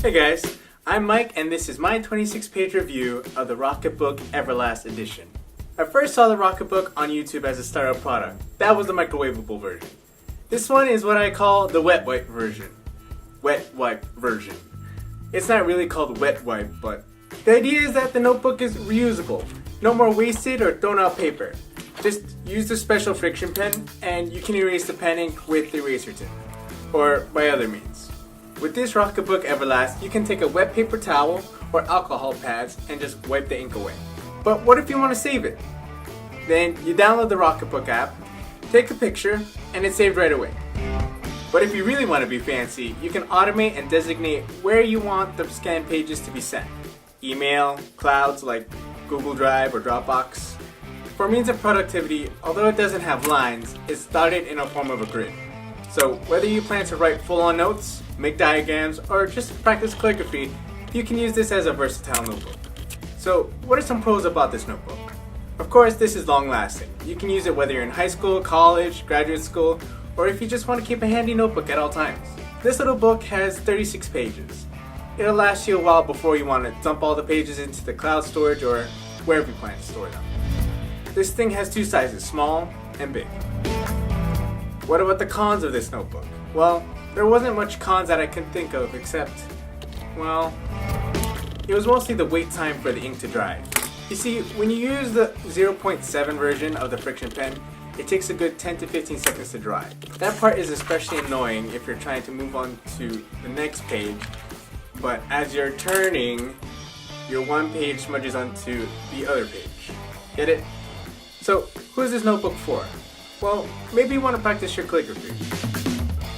Hey guys, I'm Mike and this is my 26-page review of the Rocketbook Everlast edition. I first saw the Rocketbook on YouTube as a startup product. That was the microwavable version. This one is what I call the wet wipe version. Wet wipe version. It's not really called wet wipe, but the idea is that the notebook is reusable. No more wasted or thrown out paper. Just use the special friction pen and you can erase the pen ink with the eraser tip, or by other means. With this Rocketbook Everlast, you can take a wet paper towel or alcohol pads and just wipe the ink away. But what if you want to save it? Then you download the Rocketbook app, take a picture, and it's saved right away. But if you really want to be fancy, you can automate and designate where you want the scanned pages to be sent. Email, clouds like Google Drive or Dropbox. For means of productivity, although it doesn't have lines, it's started in a form of a grid. So whether you plan to write full-on notes, make diagrams, or just practice calligraphy, you can use this as a versatile notebook. So what are some pros about this notebook? Of course, this is long-lasting. You can use it whether you're in high school, college, graduate school, or if you just want to keep a handy notebook at all times. This little book has 36 pages. It'll last you a while before you want to dump all the pages into the cloud storage or wherever you plan to store them. This thing has two sizes, small and big. What about the cons of this notebook? Well, there wasn't much cons that I can think of except, well, it was mostly the wait time for the ink to dry. You see, when you use the 0.7 version of the friction pen, it takes a good 10 to 15 seconds to dry. That part is especially annoying if you're trying to move on to the next page, but as you're turning, your one page smudges onto the other page. Get it? So, who is this notebook for? Well, maybe you want to practice your calligraphy.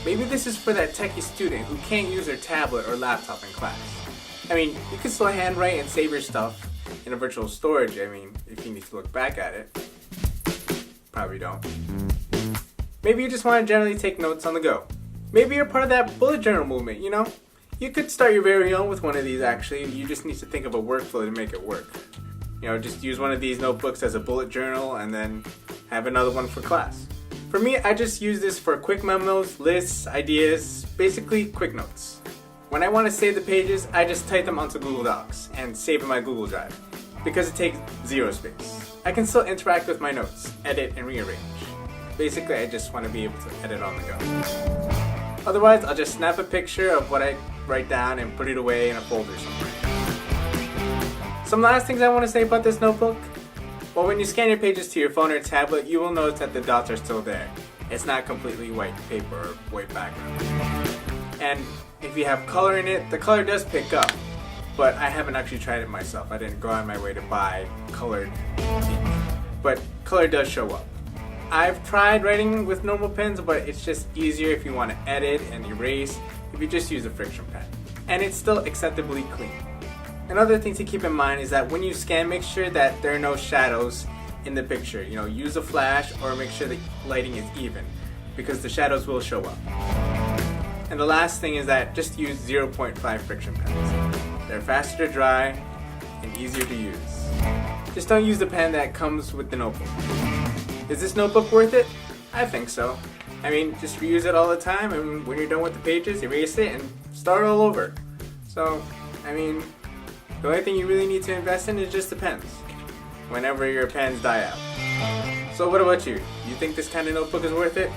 Maybe this is for that techie student who can't use their tablet or laptop in class. I mean, you can still handwrite and save your stuff in a virtual storage, if you need to look back at it. Probably don't. Maybe you just want to generally take notes on the go. Maybe you're part of that bullet journal movement, you know? You could start your very own with one of these actually. You just need to think of a workflow to make it work. You know, just use one of these notebooks as a bullet journal and then have another one for class. For me, I just use this for quick memos, lists, ideas, basically quick notes. When I want to save the pages, I just type them onto Google Docs and save in my Google Drive because it takes zero space. I can still interact with my notes, edit and rearrange. Basically, I just want to be able to edit on the go. Otherwise, I'll just snap a picture of what I write down and put it away in a folder somewhere. Some last things I want to say about this notebook. Well, when you scan your pages to your phone or tablet, you will notice that the dots are still there. It's not completely white paper or white background. And if you have color in it, the color does pick up. But I haven't actually tried it myself. I didn't go out of my way to buy colored ink. But color does show up. I've tried writing with normal pens, but it's just easier if you want to edit and erase if you just use a friction pen. And it's still acceptably clean. Another thing to keep in mind is that when you scan, make sure that there are no shadows in the picture. You know, use a flash or make sure the lighting is even because the shadows will show up. And the last thing is that just use 0.5 friction pens. They're faster to dry and easier to use. Just don't use the pen that comes with the notebook. Is this notebook worth it? I think so. Just reuse it all the time and when you're done with the pages, erase it and start all over. So, the only thing you really need to invest in is just the pens, whenever your pens die out. So what about you? You think this kind of notebook is worth it?